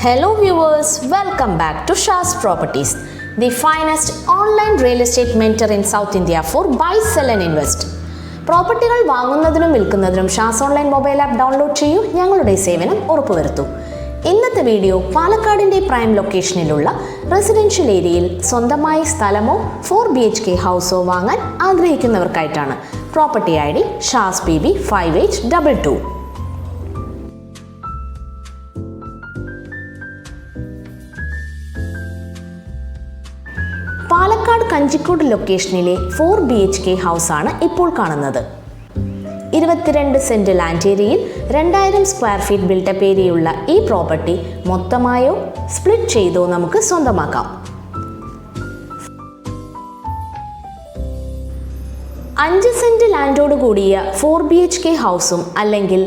Hello viewers, welcome back to Shah's Properties, the finest online real estate mentor in South India for buy, sell and invest. പ്രോപ്പർട്ടികൾ വാങ്ങുന്നതിനും വിൽക്കുന്നതിനും ഷാസ് online mobile app download ചെയ്യൂ, ഞങ്ങളുടെ സേവനം ഉറപ്പുവരുത്തൂ. ഇന്നത്തെ വീഡിയോ പാലക്കാടിൻ്റെ പ്രൈം ലൊക്കേഷനിലുള്ള റെസിഡൻഷ്യൽ ഏരിയയിൽ സ്വന്തമായി സ്ഥലമോ 4 BHK ഹൗസോ വാങ്ങാൻ ആഗ്രഹിക്കുന്നവർക്കായിട്ടാണ്. പ്രോപ്പർട്ടി ID ഷാസ് PB 5822. പാലക്കാട് കഞ്ചിക്കോട് ലൊക്കേഷനിലെ 4 BHK ഹൗസാണ് ഇപ്പോൾ കാണുന്നത്. 22 സെന്റ് ലാൻഡ് ഏരിയയിൽ 2000 സ്ക്വയർ ഫീറ്റ് ബിൽഡപ്പ് ഏരിയയുള്ള ഈ പ്രോപ്പർട്ടി മൊത്തമായോ സ്പ്ലിറ്റ് ചെയ്തോ നമുക്ക് സ്വന്തമാക്കാം. 5 സെന്റ് ലാൻഡോട് കൂടിയ 4 BHK ഹൗസും അല്ലെങ്കിൽ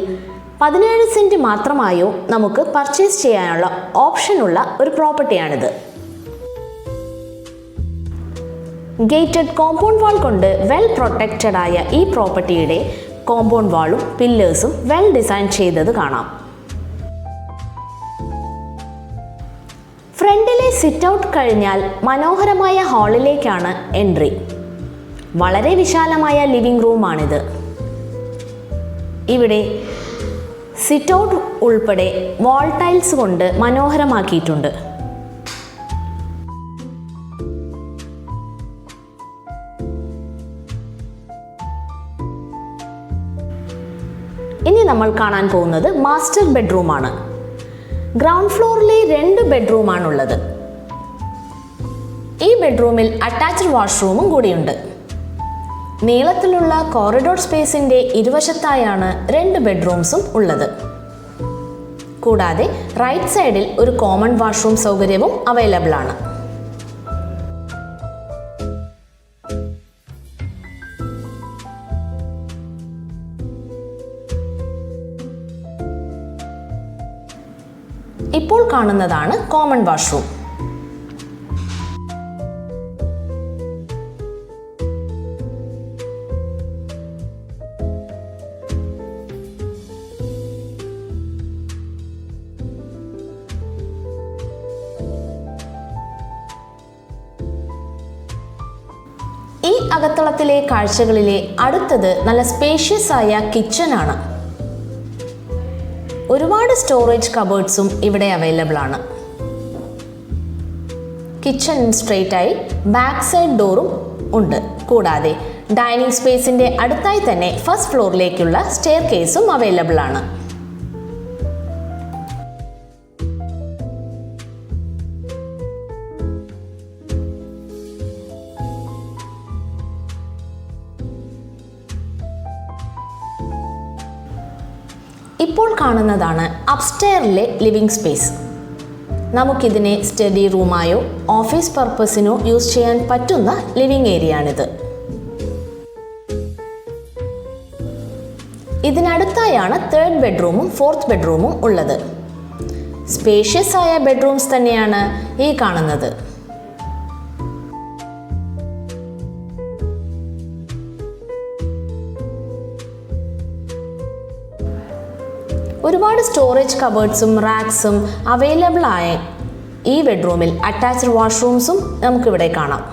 17 സെന്റ് മാത്രമായോ നമുക്ക് പർച്ചേസ് ചെയ്യാനുള്ള ഓപ്ഷനുള്ള ഒരു പ്രോപ്പർട്ടിയാണിത്. ഗേറ്റഡ് കോമ്പൗണ്ട് വാൾ കൊണ്ട് വെൽ പ്രൊട്ടക്റ്റഡ് ആയ ഈ പ്രോപ്പർട്ടിയുടെ കോമ്പൗണ്ട് വാളും പില്ലേഴ്സും വെൽ ഡിസൈൻ ചെയ്തത് കാണാം. ഫ്രണ്ടിലെ സിറ്റ് ഔട്ട് കഴിഞ്ഞാൽ മനോഹരമായ ഹാളിലേക്കാണ് എൻട്രി. വളരെ വിശാലമായ ലിവിംഗ് റൂമാണിത്. ഇവിടെ സിറ്റ് ഔട്ട് ഉൾപ്പെടെ വാൾ ടൈൽസ് കൊണ്ട് മനോഹരമാക്കിയിട്ടുണ്ട്. ഇനി നമ്മൾ കാണാൻ പോകുന്നത് മാസ്റ്റർ ബെഡ്റൂമാണ്. ഗ്രൗണ്ട് ഫ്ലോറിലെ 2 ബെഡ്റൂമാണുള്ളത്. ഈ ബെഡ്റൂമിൽ അറ്റാച്ച്ഡ് വാഷ്റൂമും കൂടിയുണ്ട്. നീളത്തിലുള്ള കോറിഡോർ സ്പേസിന്റെ ഇരുവശത്തായാണ് 2 ബെഡ്റൂംസും ഉള്ളത്. കൂടാതെ റൈറ്റ് സൈഡിൽ ഒരു കോമൺ വാഷ്റൂം സൗകര്യവും അവൈലബിൾ ആണ്. ഇപ്പോൾ കാണുന്നതാണ് കോമൺ വാഷ്റൂം. ഈ അകത്തളത്തിലെ കാഴ്ചകളിലെ അടുത്തത് നല്ല സ്പേഷ്യസ് ആയ കിച്ചൺ ആണ്. ഒരുപാട് സ്റ്റോറേജ് കബേർഡ്സും ഇവിടെ അവൈലബിൾ ആണ്. കിച്ചൺ സ്ട്രെയിറ്റ് ആയി ബാക്ക് സൈഡ് ഡോറും ഉണ്ട്. കൂടാതെ ഡൈനിങ് സ്പേസിന്റെ അടുത്തായി തന്നെ ഫസ്റ്റ് ഫ്ലോറിലേക്കുള്ള സ്റ്റെയർ കേസും അവൈലബിൾ ആണ്. ഇപ്പോൾ കാണുന്നതാണ് അപ്സ്റ്റെയറിലെ ലിവിംഗ് സ്പേസ്. നമുക്കിതിനെ സ്റ്റഡി റൂമായോ ഓഫീസ് പർപ്പസിനോ യൂസ് ചെയ്യാൻ പറ്റുന്ന ലിവിംഗ് ഏരിയ ആണിത്. ഇതിനടുത്തായാണ് 3rd ബെഡ്റൂമും 4th ബെഡ്റൂമും ഉള്ളത്. സ്പേഷ്യസ് ആയ ബെഡ്റൂംസ് തന്നെയാണ് ഈ കാണുന്നത്. ഒരുപാട് സ്റ്റോറേജ് കബേർഡ്സും റാക്സും അവൈലബിൾ ആയ ഈ ബെഡ്റൂമിൽ അറ്റാച്ച്ഡ് വാഷ്റൂംസും നമുക്കിവിടെ കാണാം.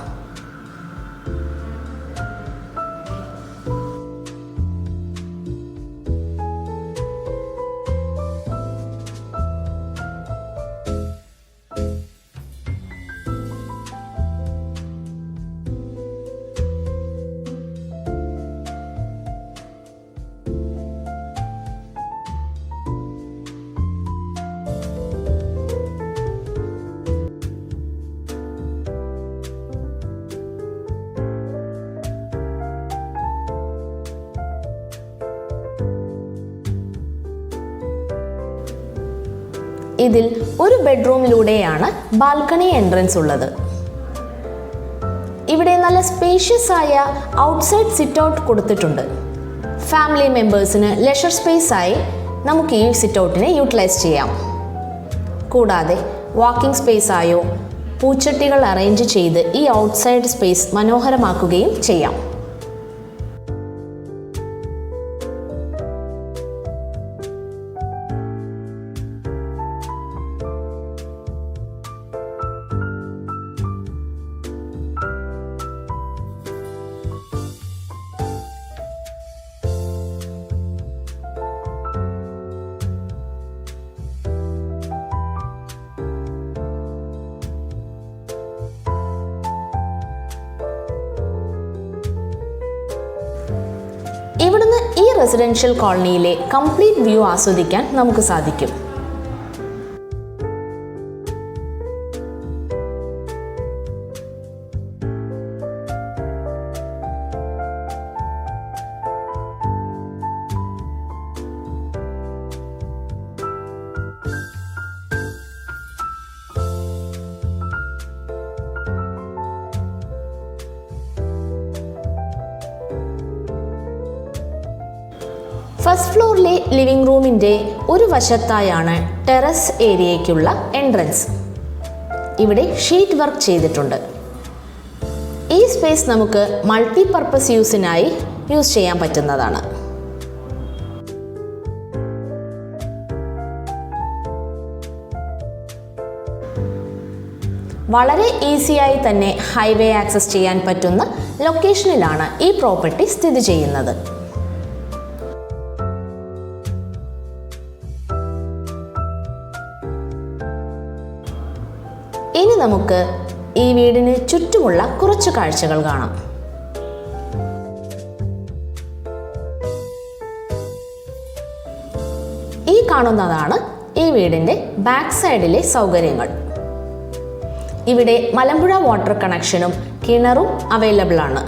ഇതിൽ ഒരു ബെഡ്റൂമിലൂടെയാണ് ബാൽക്കണി എൻട്രൻസ് ഉള്ളത്. ഇവിടെ നല്ല സ്പേഷ്യസ് ആയ ഔട്ട്സൈഡ് സിറ്റ് ഔട്ട് കൊടുത്തിട്ടുണ്ട്. ഫാമിലി മെമ്പേഴ്സിന് ലെഷർ സ്പേസ് ആയി നമുക്ക് ഈ സിറ്റ് ഔട്ടിനെ യൂട്ടിലൈസ് ചെയ്യാം. കൂടാതെ വാക്കിംഗ് സ്പേസ് ആയോ പൂച്ചട്ടികൾ അറേഞ്ച് ചെയ്ത് ഈ ഔട്ട്സൈഡ് സ്പേസ് മനോഹരമാക്കുകയും ചെയ്യാം. റെസിഡൻഷ്യൽ കോളനിയിലെ കംപ്ലീറ്റ് വ്യൂ ആസ്വദിക്കാൻ നമുക്ക് സാധിക്കും. ഫസ്റ്റ് ഫ്ലോറിലെ ലിവിംഗ് റൂമിൻ്റെ ഒരു വശത്തായാണ് ടെറസ് ഏരിയയ്ക്കുള്ള എൻട്രൻസ്. ഇവിടെ ഷീറ്റ് വർക്ക് ചെയ്തിട്ടുണ്ട്. ഈ സ്പേസ് നമുക്ക് മൾട്ടിപർപ്പസ് യൂസിനായി യൂസ് ചെയ്യാൻ പറ്റുന്നതാണ്. വളരെ ഈസിയായി തന്നെ ഹൈവേ ആക്സസ് ചെയ്യാൻ പറ്റുന്ന ലൊക്കേഷനിലാണ് ഈ പ്രോപ്പർട്ടി സ്ഥിതി ചെയ്യുന്നത്. ഇനി നമുക്ക് ഈ വീടിന് ചുറ്റുമുള്ള കുറച്ച് കാഴ്ചകൾ കാണാം. ഈ കാണുന്നതാണ് ഈ വീടിൻ്റെ ബാക്ക് സൈഡിലെ സൗകര്യങ്ങൾ. ഇവിടെ മലമ്പുഴ വാട്ടർ കണക്ഷനും കിണറും അവൈലബിൾ ആണ്.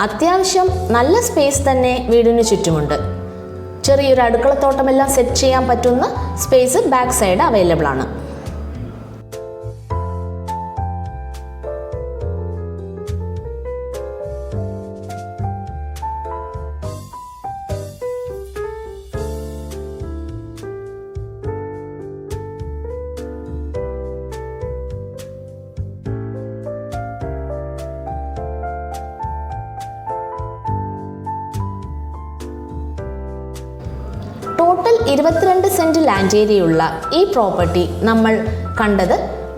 അത്യാവശ്യം നല്ല സ്പേസ് തന്നെ വീടിന് ചുറ്റുമുണ്ട്. ചെറിയൊരു അടുക്കളത്തോട്ടമെല്ലാം സെറ്റ് ചെയ്യാൻ പറ്റുന്ന സ്പേസ് ബാക്ക് സൈഡ് അവൈലബിൾ ആണ്. ടോട്ടൽ 22 സെന്റ് ലാൻഡ് ഏരിയയുള്ള ഈ പ്രോപ്പർട്ടി നമ്മൾ കണ്ടത്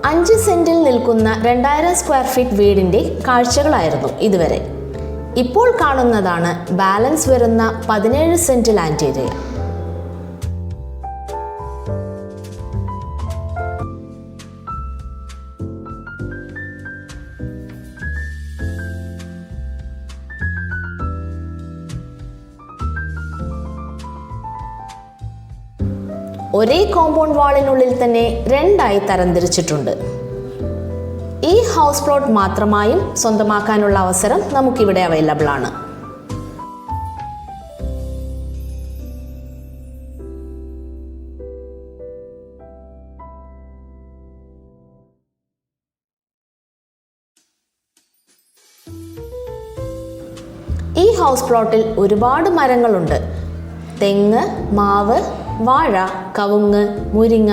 5 സെന്റിൽ നിൽക്കുന്ന 2000 സ്ക്വയർ ഫീറ്റ് വീടിൻ്റെ കാഴ്ചകളായിരുന്നു ഇതുവരെ. ഇപ്പോൾ കാണുന്നതാണ് ബാലൻസ് വരുന്ന 17 സെന്റ് ലാൻഡ് ഏരിയ. ഒരേ കോമ്പൗണ്ട് വാളിനുള്ളിൽ തന്നെ 2ആയി തരംതിരിച്ചിട്ടുണ്ട്. ഈ ഹൗസ് പ്ലോട്ട് മാത്രമായും സ്വന്തമാക്കാനുള്ള അവസരം നമുക്കിവിടെ അവൈലബിൾ ആണ്. ഈ ഹൗസ് പ്ലോട്ടിൽ ഒരുപാട് മരങ്ങളുണ്ട്. തെങ്ങ്, മാവ്, വാഴ, കവുങ്ങ്, മുരിങ്ങ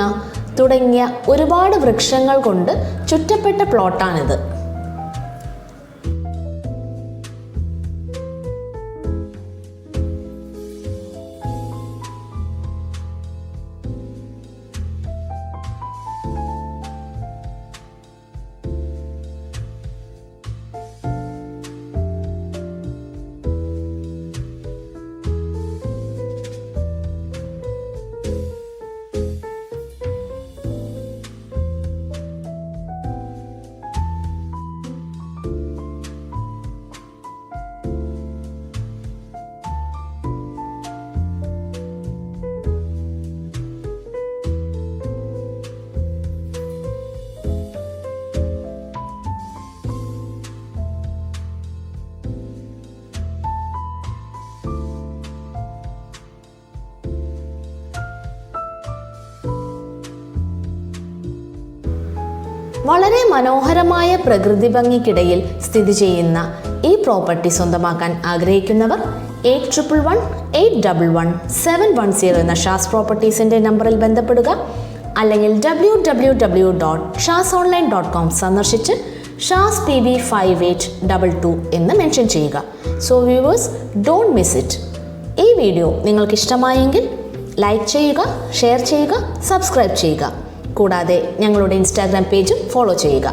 തുടങ്ങിയ ഒരുപാട് വൃക്ഷങ്ങൾ കൊണ്ട് ചുറ്റപ്പെട്ട പ്ലോട്ടാണിത്. വളരെ മനോഹരമായ പ്രകൃതി ഭംഗിക്കിടയിൽ സ്ഥിതി ചെയ്യുന്ന ഈ പ്രോപ്പർട്ടി സ്വന്തമാക്കാൻ ആഗ്രഹിക്കുന്നവർ 8111811710 എന്ന ഷാസ് പ്രോപ്പർട്ടീസിൻ്റെ നമ്പറിൽ ബന്ധപ്പെടുക. അല്ലെങ്കിൽ www.shasonline.com സന്ദർശിച്ച് ഷാസ് PB5822 എന്ന് മെൻഷൻ ചെയ്യുക. So viewers, don't miss it. ഈ വീഡിയോ നിങ്ങൾക്ക് ഇഷ്ടമായെങ്കിൽ ലൈക്ക് ചെയ്യുക, ഷെയർ ചെയ്യുക, സബ്സ്ക്രൈബ് ചെയ്യുക. കൂടാതെ ഞങ്ങളുടെ ഇൻസ്റ്റാഗ്രാം പേജും ഫോളോ ചെയ്യുക.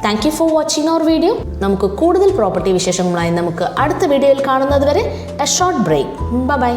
Thank you for watching our video. നമുക്ക് കൂടുതൽ പ്രോപ്പർട്ടി വിശേഷങ്ങളുമായി നമുക്ക് അടുത്ത വീഡിയോയിൽ കാണുന്നത് വരെ എ ഷോർട്ട് ബ്രേക്ക്. ബൈ.